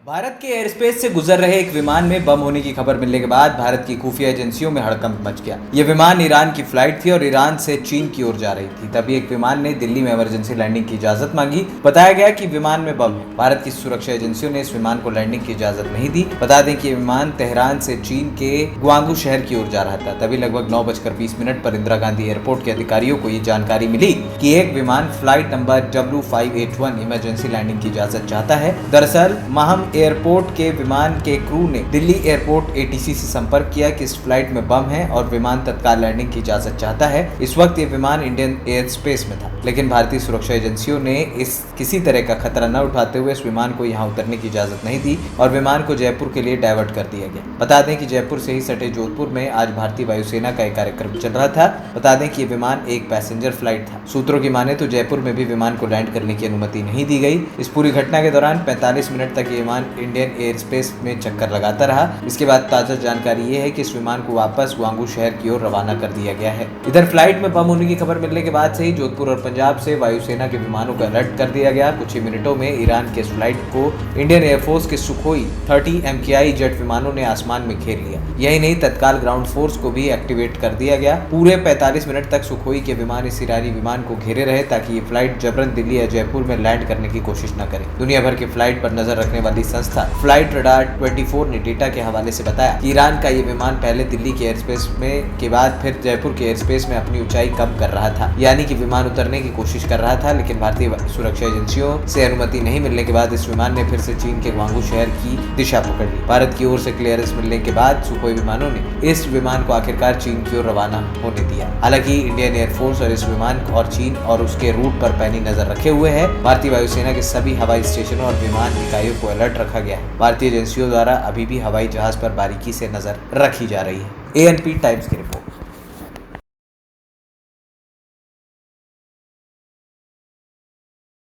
भारत के air space से गुजर रहे एक विमान में बम होने की खबर मिलने के बाद भारत की खुफिया एजेंसियों में हड़कंप मच गया। ये विमान ईरान की फ्लाइट थी और ईरान से चीन की ओर जा रही थी। तभी एक विमान ने दिल्ली में इमरजेंसी लैंडिंग की इजाजत मांगी। बताया गया कि विमान में बम है। भारत की सुरक्षा एजेंसियों ने इस विमान को लैंडिंग की इजाजत नहीं दी। बता दें कि ये विमान तेहरान से चीन के ग्वांगू शहर की ओर जा रहा था। तभी लगभग 9:20 पर इंदिरा गांधी एयरपोर्ट के अधिकारियों को ये जानकारी मिली कि एक विमान flight number W581 emergency landing की इजाजत चाहता है। दरअसल महम एयरपोर्ट के विमान के क्रू ने दिल्ली एयरपोर्ट ATC से संपर्क किया कि इस फ्लाइट में बम है और विमान तत्काल लैंडिंग की इजाजत चाहता है। इस वक्त ये विमान इंडियन एयर स्पेस में था, लेकिन भारतीय सुरक्षा एजेंसियों ने किसी तरह का खतरा न उठाते हुए इस विमान को यहां उतरने की इजाजत नहीं दी और विमान को जयपुर के लिए डायवर्ट कर दिया गया। बता दें कि जयपुर से ही सटे जोधपुर में आज भारतीय वायुसेना का एक कार्यक्रम चल रहा था। बता दें कि ये विमान एक पैसेंजर फ्लाइट था। सूत्रों की माने तो जयपुर में भी विमान को लैंड करने की अनुमति नहीं दी गई। इस पूरी घटना के दौरान 45 मिनट तक ये विमान इंडियन एयर स्पेस में चक्कर लगाता रहा। इसके बाद ताजा जानकारी ये है कि इस विमान को वापस ग्वांगू शहर की ओर रवाना कर दिया गया है। इधर फ्लाइट में बम होने की खबर मिलने के बाद से ही जोधपुर और पंजाब से वायुसेना के विमानों को अलर्ट कर दिया गया। कुछ ही मिनटों में ईरान के इस फ्लाइट को इंडियन एयरफोर्स के सुखोई 30 MKI जेट विमानों ने आसमान में घेर लिया। यही नहीं, तत्काल ग्राउंड फोर्स को भी एक्टिवेट कर दिया गया। पूरे 45 मिनट तक सुखोई के विमान इस ईरानी विमान को घेरे रहे ताकि ये फ्लाइट जबरन दिल्ली या जयपुर में लैंड करने की कोशिश न करे। दुनिया भर के फ्लाइट पर नजर रखने वाली संस्था फ्लाइट रडार 24 ने डेटा के हवाले से बताया कि ईरान का ये विमान पहले दिल्ली के एयर स्पेस में के बाद फिर जयपुर के एयर स्पेस में अपनी ऊंचाई कम कर रहा था, यानी कि विमान उतरने की कोशिश कर रहा था। लेकिन भारतीय सुरक्षा एजेंसियों से अनुमति नहीं मिलने के बाद इस विमान ने फिर से चीन के ग्वांगू शहर की दिशा पकड़ ली। भारत की ओर से क्लियरेंस मिलने के बाद सुखोई विमानों ने इस विमान को आखिरकार चीन की ओर रवाना होने दिया। हालांकि इंडियन एयरफोर्स और इस विमान और चीन और उसके रूट पर पैनी नजर रखे हुए है। भारतीय वायुसेना के सभी हवाई स्टेशनों और विमान इकाइयों को अलर्ट रखा गया है। भारतीय एजेंसियों द्वारा अभी भी हवाई जहाज पर बारीकी से नजर रखी जा रही है। ANP टाइम्स की रिपोर्ट।